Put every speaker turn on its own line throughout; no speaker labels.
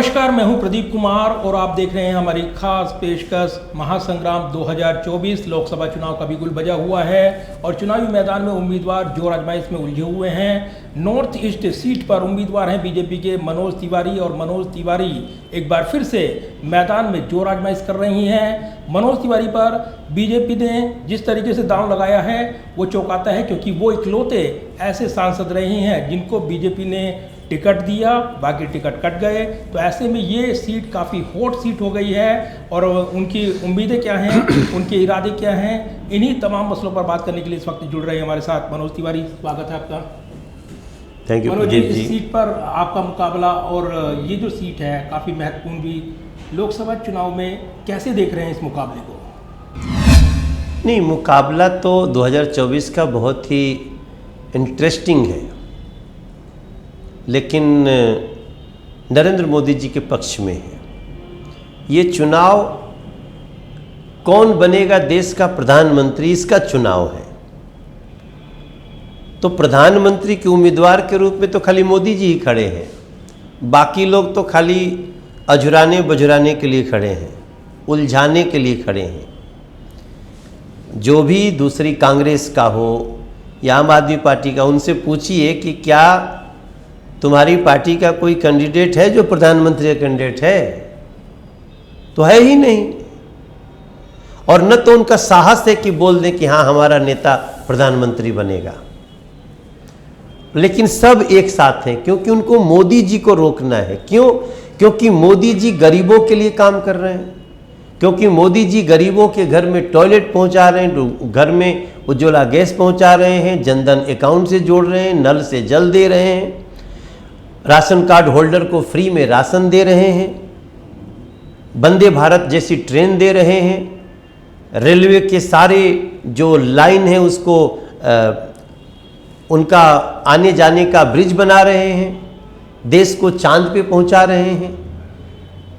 नमस्कार, मैं हूं प्रदीप कुमार और आप देख रहे हैं हमारी खास पेशकश महासंग्राम 2024। लोकसभा चुनाव का बिगुल बजा हुआ है और चुनावी मैदान में उम्मीदवार जोर आजमाइश में उलझे हुए हैं। नॉर्थ ईस्ट सीट पर उम्मीदवार हैं बीजेपी के मनोज तिवारी और मनोज तिवारी एक बार फिर से मैदान में जोर आजमाइश कर रही हैं। मनोज तिवारी पर बीजेपी ने जिस तरीके से दांव लगाया है वो चौंकाता है, क्योंकि वो इकलौते ऐसे सांसद रहे हैं जिनको बीजेपी ने टिकट दिया, बाकी टिकट कट गए। तो ऐसे में ये सीट काफ़ी हॉट सीट हो गई है और उनकी उम्मीदें क्या हैं, उनके इरादे क्या हैं, इन्हीं तमाम मसलों पर बात करने के लिए इस वक्त जुड़ रहे हैं हमारे साथ मनोज तिवारी। स्वागत है आपका।
थैंक यू
मनोज जी, इस सीट पर आपका मुकाबला और ये जो सीट है काफ़ी महत्वपूर्ण भी लोकसभा चुनाव में, कैसे देख रहे हैं इस मुकाबले को?
नहीं, मुकाबला तो 2024 का बहुत ही इंटरेस्टिंग है, लेकिन नरेंद्र मोदी जी के पक्ष में है। ये चुनाव कौन बनेगा देश का प्रधानमंत्री, इसका चुनाव है। तो प्रधानमंत्री के उम्मीदवार के रूप में तो खाली मोदी जी ही खड़े हैं, बाकी लोग तो खाली अझुराने बझुराने के लिए खड़े हैं, उलझाने के लिए खड़े हैं। जो भी दूसरी कांग्रेस का हो या आम आदमी पार्टी का, उनसे पूछिए कि क्या तुम्हारी पार्टी का कोई कैंडिडेट है जो प्रधानमंत्री का कैंडिडेट है? तो है ही नहीं। और न तो उनका साहस है कि बोल दें कि हाँ हमारा नेता प्रधानमंत्री बनेगा। लेकिन सब एक साथ हैं, क्योंकि उनको मोदी जी को रोकना है। क्यों? क्योंकि मोदी जी गरीबों के लिए काम कर रहे हैं, क्योंकि मोदी जी गरीबों के घर में टॉयलेट पहुंचा रहे हैं, घर में उज्ज्वला गैस पहुंचा रहे हैं, जनधन अकाउंट से जोड़ रहे हैं, नल से जल दे रहे हैं, राशन कार्ड होल्डर को फ्री में राशन दे रहे हैं, वंदे भारत जैसी ट्रेन दे रहे हैं, रेलवे के सारे जो लाइन है उसको उनका आने जाने का ब्रिज बना रहे हैं, देश को चांद पे पहुंचा रहे हैं,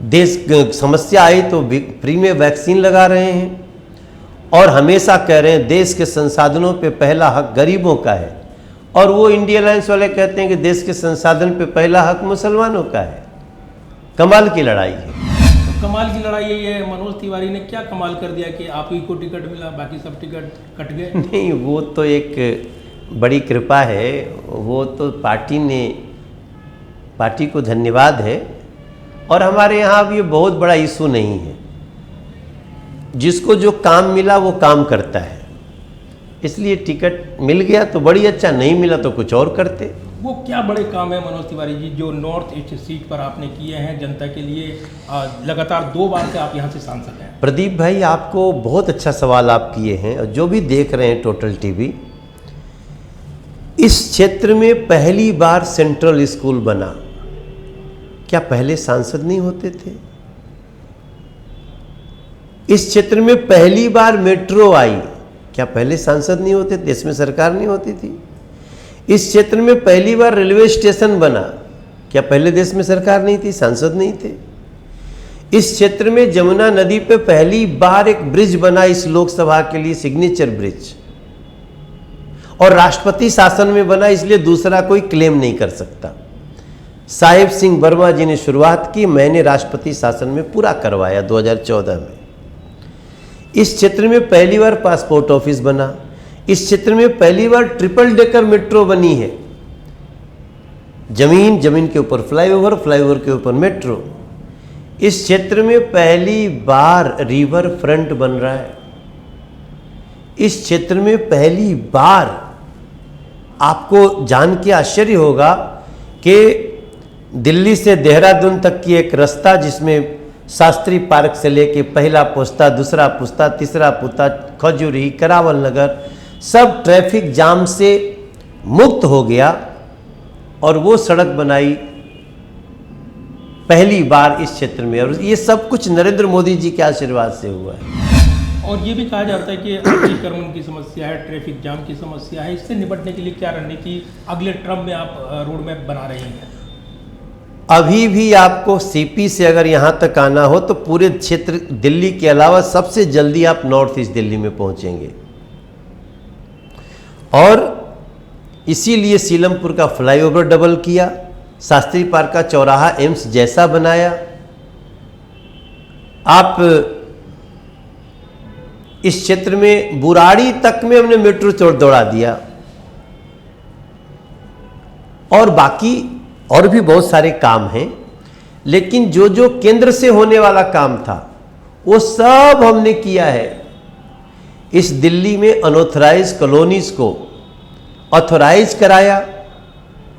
देश समस्या आई तो फ्री में वैक्सीन लगा रहे हैं, और हमेशा कह रहे हैं देश के संसाधनों पे पहला हक गरीबों का है। और वो इंडिया अलायंस वाले कहते हैं कि देश के संसाधन पे पहला हक मुसलमानों का है। कमाल की लड़ाई है।
तो कमाल की लड़ाई यही है। मनोज तिवारी ने क्या कमाल कर दिया कि आप ही को टिकट मिला, बाकी सब टिकट कट गए?
नहीं, वो तो एक बड़ी कृपा है। वो तो पार्टी को धन्यवाद है। और हमारे यहाँ अब ये बहुत बड़ा इशू नहीं है। जिसको जो काम मिला वो काम करता है, इसलिए टिकट मिल गया तो बड़ी अच्छा, नहीं मिला तो कुछ और करते।
वो क्या बड़े काम है मनोज तिवारी जी जो नॉर्थ ईस्ट सीट पर आपने किए हैं जनता के लिए? लगातार 2 बार से आप यहाँ से सांसद हैं।
प्रदीप भाई, आपको बहुत अच्छा सवाल आप किए हैं। और जो भी देख रहे हैं टोटल टीवी, इस क्षेत्र में पहली बार सेंट्रल स्कूल बना। क्या पहले सांसद नहीं होते थे? इस क्षेत्र में पहली बार मेट्रो आई। क्या पहले सांसद नहीं होते? देश में सरकार नहीं होती थी। इस क्षेत्र में पहली बार रेलवे स्टेशन बना। क्या पहले देश में सरकार नहीं थी, सांसद नहीं थे? इस क्षेत्र में जमुना नदी पे पहली बार एक ब्रिज बना इस लोकसभा के लिए, सिग्नेचर ब्रिज, और राष्ट्रपति शासन में बना, इसलिए दूसरा कोई क्लेम नहीं कर सकता। साहिब सिंह वर्मा जी ने शुरुआत की, मैंने राष्ट्रपति शासन में पूरा करवाया 2014 में। इस क्षेत्र में पहली बार पासपोर्ट ऑफिस बना। इस क्षेत्र में पहली बार ट्रिपल डेकर मेट्रो बनी है। जमीन के ऊपर फ्लाईओवर, फ्लाईओवर के ऊपर मेट्रो। इस क्षेत्र में पहली बार रिवर फ्रंट बन रहा है। इस क्षेत्र में पहली बार आपको जान के आश्चर्य होगा कि दिल्ली से देहरादून तक की एक रास्ता, जिसमें शास्त्री पार्क से लेके पहला पुस्ता, दूसरा पुस्ता, तीसरा पुस्ता, खजूरी, करावल नगर, सब ट्रैफिक जाम से मुक्त हो गया। और वो सड़क बनाई पहली बार इस क्षेत्र में। और ये सब कुछ नरेंद्र मोदी जी के आशीर्वाद से हुआ है।
और ये भी कहा जाता है कि अतिक्रमण की समस्या है, ट्रैफिक जाम की समस्या है, इससे निपटने के लिए क्या रणनीति अगले टर्म में आप रोड मैप बना रहे हैं?
अभी भी आपको सीपी से अगर यहाँ तक आना हो तो पूरे क्षेत्र दिल्ली के अलावा सबसे जल्दी आप नॉर्थ ईस्ट दिल्ली में पहुँचेंगे। और इसीलिए सीलमपुर का फ्लाईओवर डबल किया, शास्त्री पार्क का चौराहा एम्स जैसा बनाया। आप इस क्षेत्र में बुराड़ी तक में हमने मेट्रो दौड़ा दिया, और बाकी और भी बहुत सारे काम हैं। लेकिन जो जो केंद्र से होने वाला काम था वो सब हमने किया है। इस दिल्ली में अनऑथराइज कॉलोनीज को ऑथराइज कराया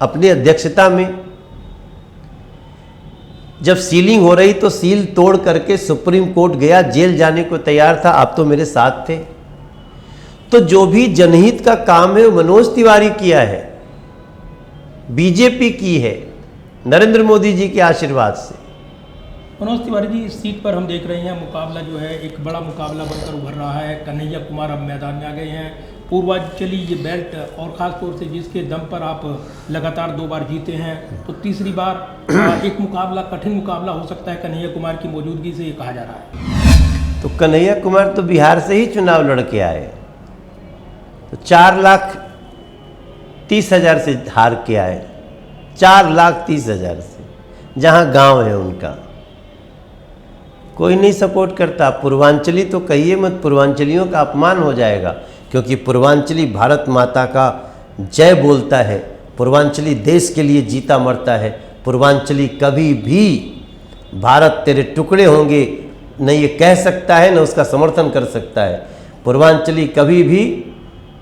अपनी अध्यक्षता में। जब सीलिंग हो रही तो सील तोड़ करके सुप्रीम कोर्ट गया, जेल जाने को तैयार था, आप तो मेरे साथ थे। तो जो भी जनहित का काम है वो मनोज तिवारी किया है, बीजेपी की है, नरेंद्र मोदी जी के आशीर्वाद से।
मनोज तिवारी जी, इस सीट पर हम देख रहे हैं मुकाबला जो है एक बड़ा मुकाबला बनकर उभर रहा है। कन्हैया कुमार अब मैदान में आ गए हैं। पूर्वांचली ये बेल्ट, और ख़ास तौर से जिसके दम पर आप लगातार 2 बार जीते हैं, तो तीसरी बार एक मुकाबला, कठिन मुकाबला हो सकता है कन्हैया कुमार की मौजूदगी से, ये कहा जा रहा है।
तो कन्हैया कुमार तो बिहार से ही चुनाव लड़ के आए, तो 4,30,000 से हार के आए, 4,30,000 से, जहां गांव है उनका। कोई नहीं सपोर्ट करता। पूर्वांचली तो कहिए मत, पूर्वांचलियों का अपमान हो जाएगा, क्योंकि पूर्वांचली भारत माता का जय बोलता है, पूर्वांचली देश के लिए जीता मरता है। पूर्वांचली कभी भी भारत तेरे टुकड़े होंगे न ये कह सकता है, न उसका समर्थन कर सकता है। पूर्वांचली कभी भी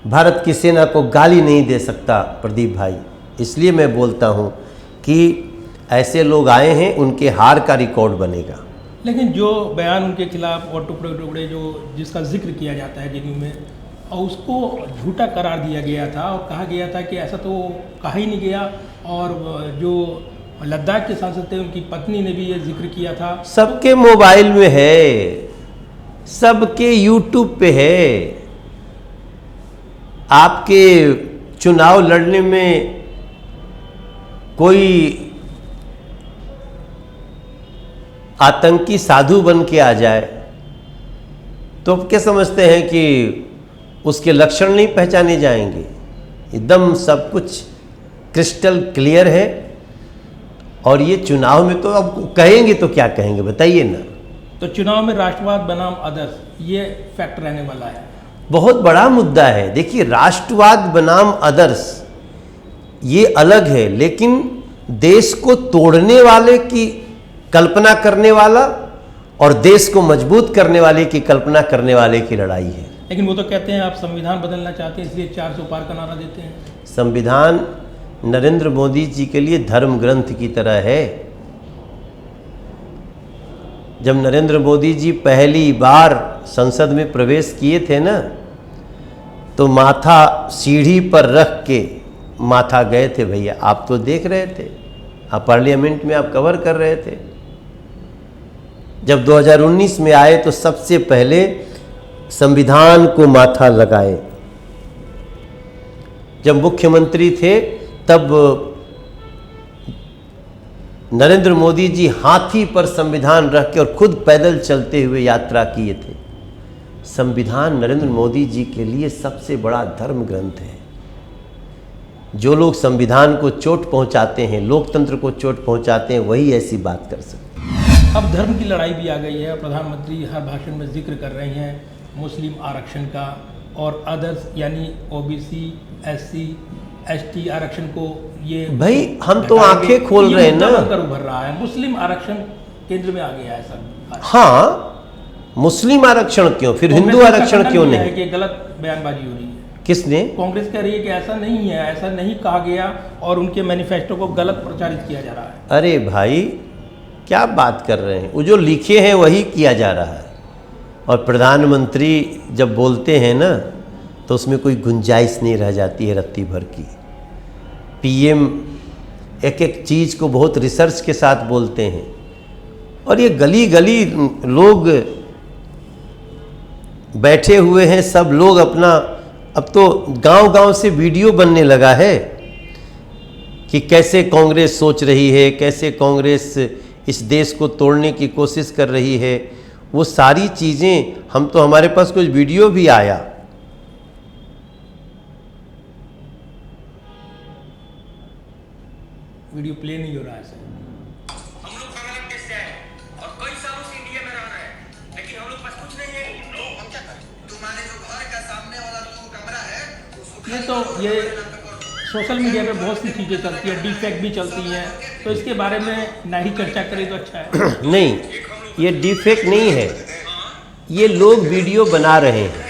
भारत की सेना को गाली नहीं दे सकता प्रदीप भाई। इसलिए मैं बोलता हूँ कि ऐसे लोग आए हैं, उनके हार का रिकॉर्ड बनेगा।
लेकिन जो बयान उनके खिलाफ और टुकड़े टुकड़े जो जिसका जिक्र किया जाता है जेडीयू में, और उसको झूठा करार दिया गया था और कहा गया था कि ऐसा तो कहा ही नहीं गया। और जो लद्दाख के सांसद थे उनकी पत्नी ने भी ये जिक्र किया था।
सबके मोबाइल में है, सबके यूट्यूब पे है। आपके चुनाव लड़ने में कोई आतंकी साधु बन के आ जाए तो आप क्या समझते हैं कि उसके लक्षण नहीं पहचाने जाएंगे? एकदम सब कुछ क्रिस्टल क्लियर है। और ये चुनाव में तो अब कहेंगे तो क्या कहेंगे बताइए ना।
तो चुनाव में राष्ट्रवाद बनाम आदर्श, ये फैक्ट रहने वाला है,
बहुत बड़ा मुद्दा है। देखिए, राष्ट्रवाद बनाम आदर्श ये अलग है, लेकिन देश को तोड़ने वाले की कल्पना करने वाला और देश को मजबूत करने वाले की कल्पना करने वाले की लड़ाई है।
लेकिन वो तो कहते हैं आप संविधान बदलना चाहते हैं इसलिए 400 पार का नारा देते हैं।
संविधान नरेंद्र मोदी जी के लिए धर्म ग्रंथ की तरह है। जब नरेंद्र मोदी जी पहली बार संसद में प्रवेश किए थे ना, तो माथा सीढ़ी पर रख के माथा गए थे। भैया आप तो देख रहे थे, आप पार्लियामेंट में आप कवर कर रहे थे। जब 2019 में आए तो सबसे पहले संविधान को माथा लगाए। जब मुख्यमंत्री थे तब नरेंद्र मोदी जी हाथी पर संविधान रख के और खुद पैदल चलते हुए यात्रा किए थे। संविधान नरेंद्र मोदी जी के लिए सबसे बड़ा धर्म ग्रंथ है। जो लोग संविधान को चोट पहुंचाते हैं, लोकतंत्र को चोट पहुंचाते हैं, वही ऐसी बात कर सकते हैं।
अब धर्म की लड़ाई भी आ गई है। प्रधानमंत्री हर भाषण में जिक्र कर रहे हैं मुस्लिम आरक्षण का और अदर्स यानी ओबीसी, एससी, एसटी आरक्षण को। ये
भाई हम तो आंखें खोल रहे हैं ना।
कर उभर रहा है, मुस्लिम आरक्षण केंद्र में आ गया है सर।
हाँ, मुस्लिम आरक्षण क्यों, फिर हिंदू आरक्षण क्यों नहीं?
कि गलत बयानबाजी हो रही है।
किसने?
कांग्रेस कह रही है कि ऐसा नहीं है, ऐसा नहीं कहा गया और उनके मैनिफेस्टो को गलत प्रचारित किया जा रहा है।
अरे भाई क्या बात कर रहे हैं, वो जो लिखे हैं वही किया जा रहा है। और प्रधानमंत्री जब बोलते हैं ना तो उसमें कोई गुंजाइश नहीं रह जाती है रत्ती भर की। पीएम एक एक चीज़ को बहुत रिसर्च के साथ बोलते हैं। और ये गली गली लोग बैठे हुए हैं, सब लोग अपना, अब तो गांव-गांव से वीडियो बनने लगा है कि कैसे कांग्रेस सोच रही है, कैसे कांग्रेस इस देश को तोड़ने की कोशिश कर रही है। वो सारी चीज़ें हम तो, हमारे पास कुछ वीडियो भी आया।
वीडियो प्ले नहीं हो रहा है सर।
हम लोग बांग्लादेश से आए और कई सालों से इंडिया में रह रहे हैं, लेकिन हम लोग पास कुछ नहीं है। हम क्या करें? तुम्हारे जो घर का सामने वाला जो कमरा है उसको
ये तो ये सोशल मीडिया पे बहुत सी चीज़ें चलती है, डीफेक्ट भी चलती हैं, तो इसके बारे में ना ही चर्चा करें तो अच्छा है।
नहीं, ये डिफेक्ट नहीं है, ये लोग वीडियो बना रहे हैं।
बना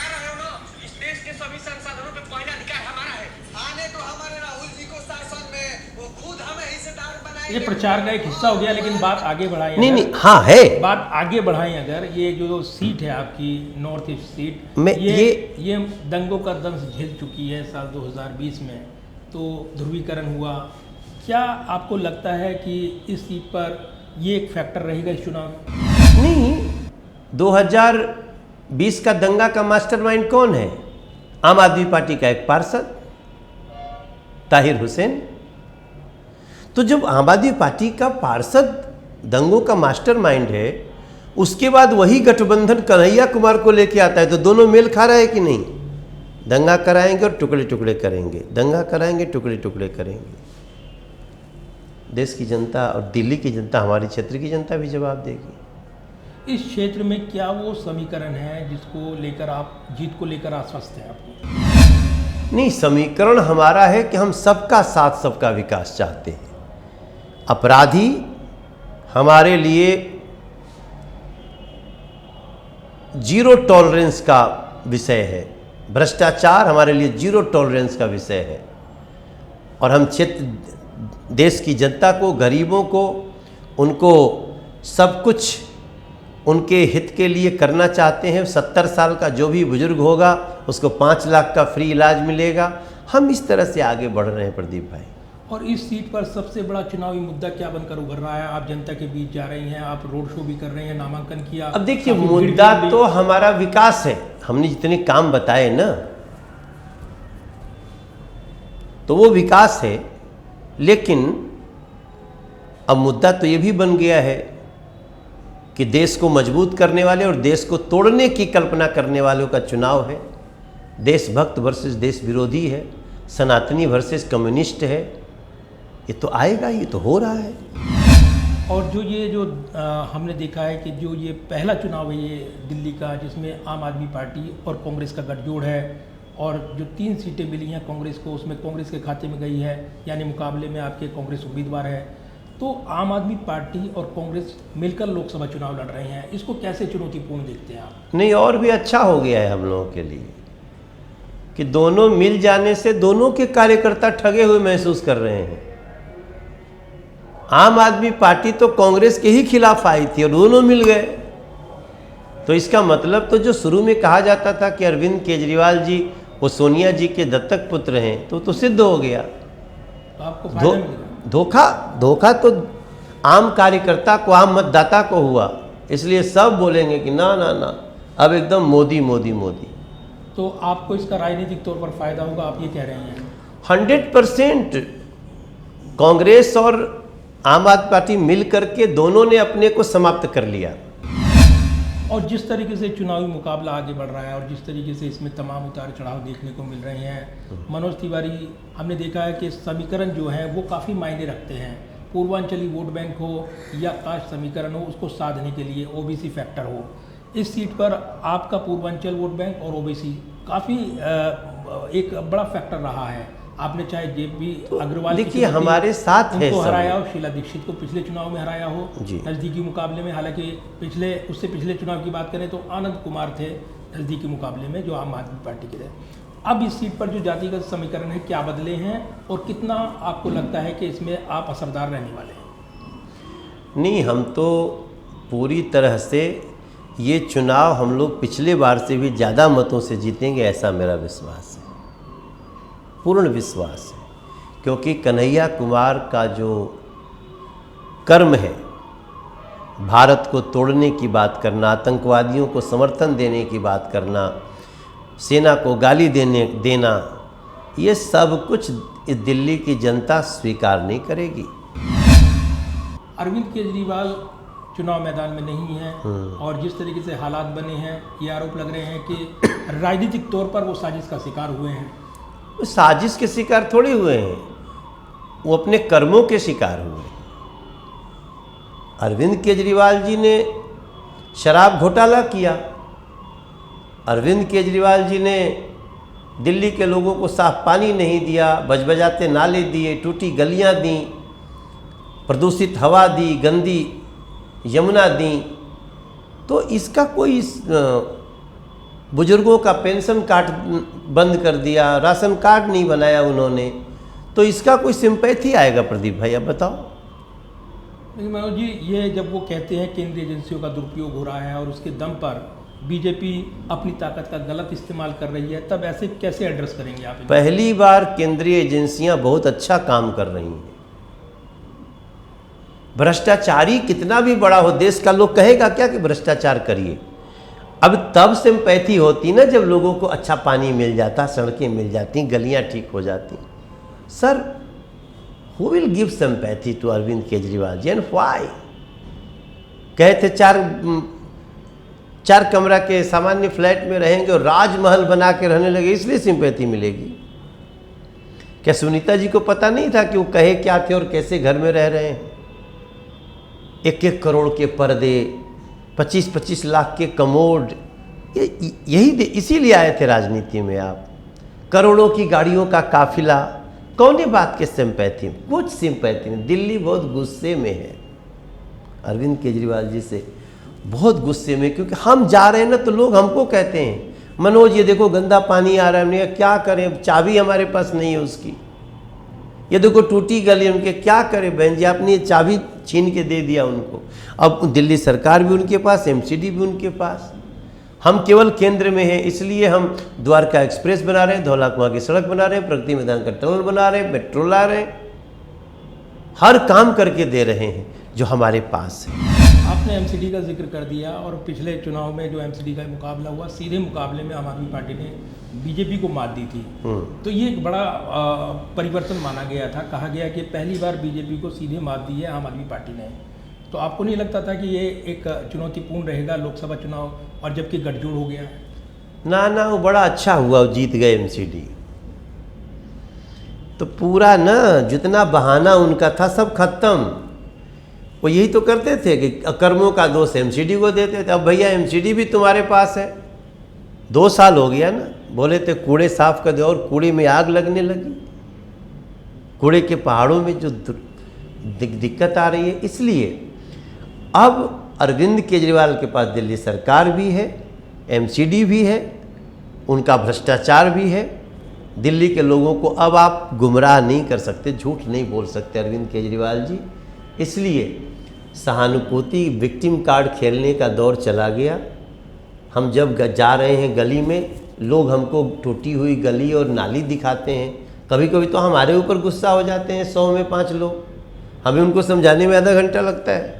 रहे हो ना, इस देश के सभी संसाधनों पे पहला अधिकार हमारा है। आने तो हमारे राहुल जी को शासन में वो खुद हमें हिस्सेदार बनाएंगे।
ये प्रचार का एक हिस्सा हो गया, लेकिन बात आगे बढ़ाएं।
नहीं
अगर-
नहीं, हाँ है।
बात आगे बढ़ाएं अगर, ये जो सीट है आपकी नॉर्थ ईस्ट सीट,
मैं
ये दंगों का दंश झेल चुकी है साल 2020 में, तो ध्रुवीकरण हुआ। क्या आपको लगता है कि इस सीट पर ये एक फैक्टर रहेगा इस चुनाव में?
नहीं, 2020 का दंगा का मास्टरमाइंड कौन है? आम आदमी पार्टी का एक पार्षद ताहिर हुसैन। तो जब आम आदमी पार्टी का पार्षद दंगों का मास्टरमाइंड है, उसके बाद वही गठबंधन कन्हैया कुमार को लेके आता है, तो दोनों मेल खा रहा है कि नहीं? दंगा कराएंगे और टुकड़े टुकड़े करेंगे, दंगा कराएंगे, टुकड़े टुकड़े करेंगे। देश की जनता और दिल्ली की जनता, हमारे क्षेत्र की जनता भी जवाब देगी।
इस क्षेत्र में क्या वो समीकरण है जिसको लेकर आप जीत को लेकर आश्वस्त हैं आपको?
नहीं, समीकरण हमारा है कि हम सबका साथ सबका विकास चाहते हैं। अपराधी हमारे लिए जीरो टॉलरेंस का विषय है, भ्रष्टाचार हमारे लिए जीरो टॉलरेंस का विषय है, और हम क्षेत्र देश की जनता को, गरीबों को, उनको सब कुछ उनके हित के लिए करना चाहते हैं। 70 साल का जो भी बुजुर्ग होगा उसको 5 लाख का फ्री इलाज मिलेगा। हम इस तरह से आगे बढ़ रहे हैं प्रदीप भाई।
और इस सीट पर सबसे बड़ा चुनावी मुद्दा क्या बनकर उभर रहा है? आप जनता के बीच जा रही हैं, आप रोड शो भी कर रही हैं, नामांकन किया।
अब देखिए,
काफी भीड़
मुद्दा
भी मिली।
तो हमारा विकास है। हमने जितने काम बताए ना, तो वो विकास है, लेकिन अब मुद्दा तो ये भी बन गया है कि देश को मजबूत करने वाले और देश को तोड़ने की कल्पना करने वालों का चुनाव है। देशभक्त वर्सेस देश विरोधी है, सनातनी वर्सेस कम्युनिस्ट है। ये तो आएगा, ये तो हो रहा है।
और जो ये जो हमने देखा है कि जो ये पहला चुनाव है ये दिल्ली का, जिसमें आम आदमी पार्टी और कांग्रेस का गठजोड़ है, और जो 3 सीटें मिली हैं कांग्रेस को, उसमें कांग्रेस के खाते में गई है, यानी मुकाबले में आपके कांग्रेस उम्मीदवार है। तो आम आदमी पार्टी और कांग्रेस मिलकर लोकसभा चुनाव लड़ रहे हैं, इसको कैसे चुनौतीपूर्ण देखते हैं आप?
नहीं, और भी अच्छा हो गया है हम लोगों के लिए कि दोनों मिल जाने से दोनों के कार्यकर्ता ठगे हुए महसूस कर रहे हैं। आम आदमी पार्टी तो कांग्रेस के ही खिलाफ आई थी और दोनों मिल गए। तो इसका मतलब तो जो शुरू में कहा जाता था कि अरविंद केजरीवाल जी वो सोनिया जी के दत्तक पुत्र हैं, तो सिद्ध हो गया।
तो आपको फायदा मिलेगा।
धोखा तो आम कार्यकर्ता को, आम मतदाता को हुआ, इसलिए सब बोलेंगे कि ना ना ना, अब एकदम मोदी मोदी मोदी।
तो आपको इसका राजनीतिक तौर पर फायदा होगा, आप ये कह रहे हैं?
100% कांग्रेस और आम आदमी पार्टी मिल करके दोनों ने अपने को समाप्त कर लिया।
और जिस तरीके से चुनावी मुकाबला आगे बढ़ रहा है और जिस तरीके से इसमें तमाम उतार चढ़ाव देखने को मिल रहे हैं, मनोज तिवारी, हमने देखा है कि समीकरण जो है वो काफ़ी मायने रखते हैं। पूर्वांचली वोट बैंक हो या कास्ट समीकरण हो, उसको साधने के लिए ओबीसी फैक्टर हो। इस सीट पर आपका पूर्वांचल वोट बैंक और ओबीसी काफ़ी एक बड़ा फैक्टर रहा है। आपने चाहे जेपी अग्रवाल,
देखिए हमारे साथ है,
उनको हराया हो, शीला दीक्षित को पिछले चुनाव में हराया हो
जी।
नज़दीकी मुकाबले में। हालांकि उससे पिछले चुनाव की बात करें तो आनंद कुमार थे नज़दीकी मुकाबले में, जो आम आदमी पार्टी के थे। अब इस सीट पर जो जातिगत समीकरण है, क्या बदले हैं और कितना आपको लगता है कि इसमें आप असरदार रहने वाले हैं?
नहीं, हम तो पूरी तरह से ये चुनाव हम लोग पिछले बार से भी ज़्यादा मतों से जीतेंगे, ऐसा मेरा विश्वास है, पूर्ण विश्वास है। क्योंकि कन्हैया कुमार का जो कर्म है, भारत को तोड़ने की बात करना, आतंकवादियों को समर्थन देने की बात करना, सेना को गाली देना, ये सब कुछ इस दिल्ली की जनता स्वीकार नहीं करेगी।
अरविंद केजरीवाल चुनाव मैदान में नहीं है और जिस तरीके से हालात बने हैं, ये आरोप लग रहे हैं कि राजनीतिक तौर पर वो साजिश का शिकार हुए हैं।
साजिश के शिकार थोड़ी हुए हैं। वो अपने कर्मों के शिकार हुए। अरविंद केजरीवाल जी ने शराब घोटाला किया, अरविंद केजरीवाल जी ने दिल्ली के लोगों को साफ पानी नहीं दिया, बजबजाते नाले दिए, टूटी गलियां दी, प्रदूषित हवा दी, गंदी यमुना दी। तो इसका कोई बुजुर्गों का पेंशन कार्ड बंद कर दिया, राशन कार्ड नहीं बनाया उन्होंने, तो इसका कोई सिंपैथी आएगा प्रदीप भाई? अब बताओ।
लेकिन मनोज जी, ये जब वो कहते हैं केंद्रीय एजेंसियों का दुरुपयोग हो रहा है और उसके दम पर बीजेपी अपनी ताकत का गलत इस्तेमाल कर रही है, तब ऐसे कैसे एड्रेस करेंगे आप?
पहली बार केंद्रीय एजेंसियां बहुत अच्छा काम कर रही हैं। भ्रष्टाचारी कितना भी बड़ा हो, देश का लोग कहेगा क्या कि भ्रष्टाचार करिए? अब तब सिंपैथी होती ना जब लोगों को अच्छा पानी मिल जाता, सड़कें मिल जाती, गलियां ठीक हो जाती। Sir, who will give sympathy to Arvind Kejriwal ji and why? कहे थे चार कमरा के सामान्य फ्लैट में रहेंगे और राजमहल बना के रहने लगे, इसलिए सिंपैथी मिलेगी। क्या सुनीता जी को पता नहीं था कि वो कहे क्या थे और कैसे घर में रह रहे हैं? 1-1 करोड़ के पर्दे, 25-25 लाख के कमोड, इसीलिए आए थे राजनीति में आप। करोड़ों की गाड़ियों का काफिला, कौन बात के सिंपैथी? कुछ सिंपैथी नहीं। दिल्ली बहुत गुस्से में है अरविंद केजरीवाल जी से, बहुत गुस्से में, क्योंकि हम जा रहे हैं ना तो लोग हमको कहते हैं, मनोज ये देखो गंदा पानी आ रहा है, हमने क्या करें, चाबी हमारे पास नहीं है उसकी। ये देखो टूटी गली, उनके क्या करें बहन जी, आपने ये चाबी छीन के दे दिया उनको। अब दिल्ली सरकार भी उनके पास, एमसीडी भी उनके पास, हम केवल केंद्र में हैं, इसलिए हम द्वारका एक्सप्रेस बना रहे हैं, धौलाकुआं की सड़क बना रहे हैं, प्रगति मैदान का टनल बना रहे हैं, मेट्रो ला रहे हैं, हर काम करके दे रहे हैं जो हमारे पास है।
आपने एमसीडी का जिक्र कर दिया, और पिछले चुनाव में जो एमसीडी का मुकाबला हुआ, सीधे मुकाबले में आम आदमी पार्टी ने बीजेपी को मात दी थी। तो ये एक बड़ा परिवर्तन माना गया था, कहा गया कि पहली बार बीजेपी को सीधे मात दी है आम आदमी पार्टी ने। तो आपको नहीं लगता था कि ये एक चुनौतीपूर्ण रहेगा लोकसभा चुनाव, और जबकि गठजोड़ हो गया है?
ना, वो बड़ा अच्छा हुआ, वो जीत गए एमसीडी। तो पूरा ना जितना बहाना उनका था सब खत्म। वो यही तो करते थे कि अकर्मों का दोष एमसीडी को देते थे। अब भैया एमसीडी भी तुम्हारे पास है, 2 साल हो गया ना, बोले थे कूड़े साफ कर दो, और कूड़े में आग लगने लगी। कूड़े के पहाड़ों में जो दिक्कत आ रही है, इसलिए अब अरविंद केजरीवाल के पास दिल्ली सरकार भी है, एमसीडी भी है, उनका भ्रष्टाचार भी है। दिल्ली के लोगों को अब आप गुमराह नहीं कर सकते, झूठ नहीं बोल सकते अरविंद केजरीवाल जी। इसलिए सहानुभूति विक्टिम कार्ड खेलने का दौर चला गया। हम जब जा रहे हैं गली में, लोग हमको टूटी हुई गली और नाली दिखाते हैं, कभी कभी तो हमारे ऊपर गुस्सा हो जाते हैं 100 में 5 लोग, हमें उनको समझाने में आधा घंटा लगता है।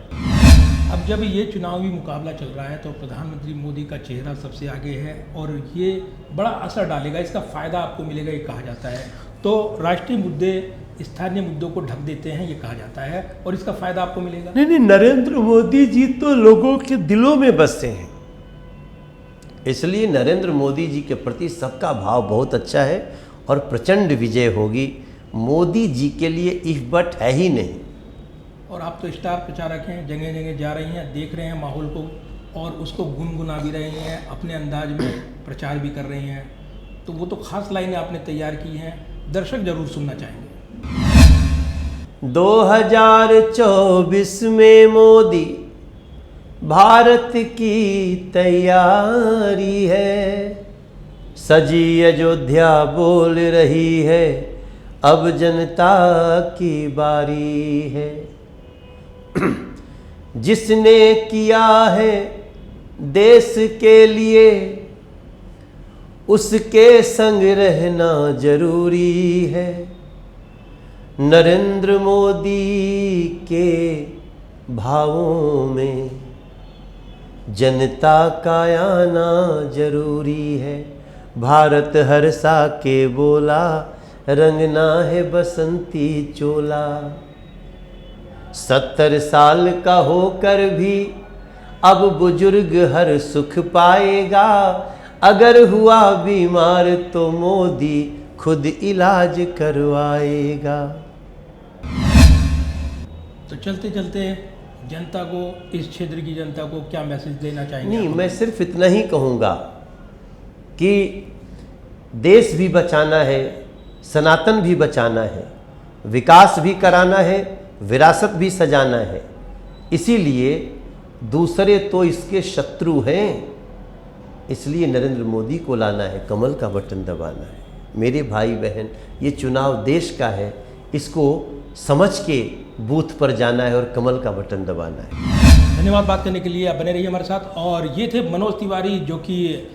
अब जब ये चुनावी मुकाबला चल रहा है तो प्रधानमंत्री मोदी का चेहरा सबसे आगे है, और ये बड़ा असर डालेगा, इसका फ़ायदा आपको मिलेगा ये कहा जाता है। तो राष्ट्रीय मुद्दे स्थानीय मुद्दों को ढक देते हैं ये कहा जाता है, और इसका फ़ायदा आपको मिलेगा।
नहीं, नरेंद्र मोदी जी तो लोगों के दिलों में बसे हैं, इसलिए नरेंद्र मोदी जी के प्रति सबका भाव बहुत अच्छा है और प्रचंड विजय होगी। मोदी जी के लिए इफ बट है ही नहीं।
और आप तो स्टार प्रचारक हैं, जगह जगह जा रही हैं, देख रहे हैं माहौल को, और उसको गुनगुना भी रही हैं, अपने अंदाज में प्रचार भी कर रही हैं। तो वो तो खास लाइनें आपने तैयार की हैं, दर्शक जरूर सुनना चाहेंगे।
2024 में मोदी भारत की तैयारी है, सजी अयोध्या बोल रही है, अब जनता की बारी है। जिसने किया है देश के लिए, उसके संग रहना जरूरी है। नरेंद्र मोदी के भावों में जनता का आना जरूरी है। भारत हर्षा के बोला, रंगना है बसंती चोला। 70 साल का होकर भी अब बुजुर्ग हर सुख पाएगा। अगर हुआ बीमार तो मोदी खुद इलाज करवाएगा।
तो चलते चलते जनता को, इस क्षेत्र की जनता को क्या मैसेज देना चाहेंगे?
नहीं, मैं सिर्फ इतना ही कहूँगा कि देश भी बचाना है, सनातन भी बचाना है, विकास भी कराना है, विरासत भी सजाना है। इसीलिए दूसरे तो इसके शत्रु हैं, इसलिए नरेंद्र मोदी को लाना है, कमल का बटन दबाना है। मेरे भाई बहन, ये चुनाव देश का है, इसको समझ के बूथ पर जाना है और कमल का बटन दबाना है।
धन्यवाद बात करने के लिए, आप बने रहिए हमारे साथ। और ये थे मनोज तिवारी, जो कि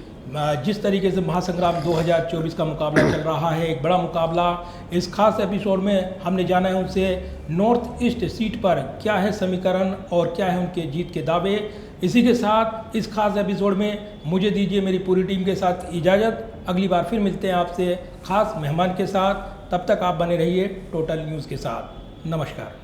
जिस तरीके से महासंग्राम 2024 का मुकाबला चल रहा है, एक बड़ा मुकाबला, इस खास एपिसोड में हमने जाना है उनसे नॉर्थ ईस्ट सीट पर क्या है समीकरण और क्या है उनके जीत के दावे। इसी के साथ इस खास एपिसोड में मुझे दीजिए मेरी पूरी टीम के साथ इजाज़त। अगली बार फिर मिलते हैं आपसे खास मेहमान के साथ। तब तक आप बने रहिए टोटल न्यूज़ के साथ। नमस्कार।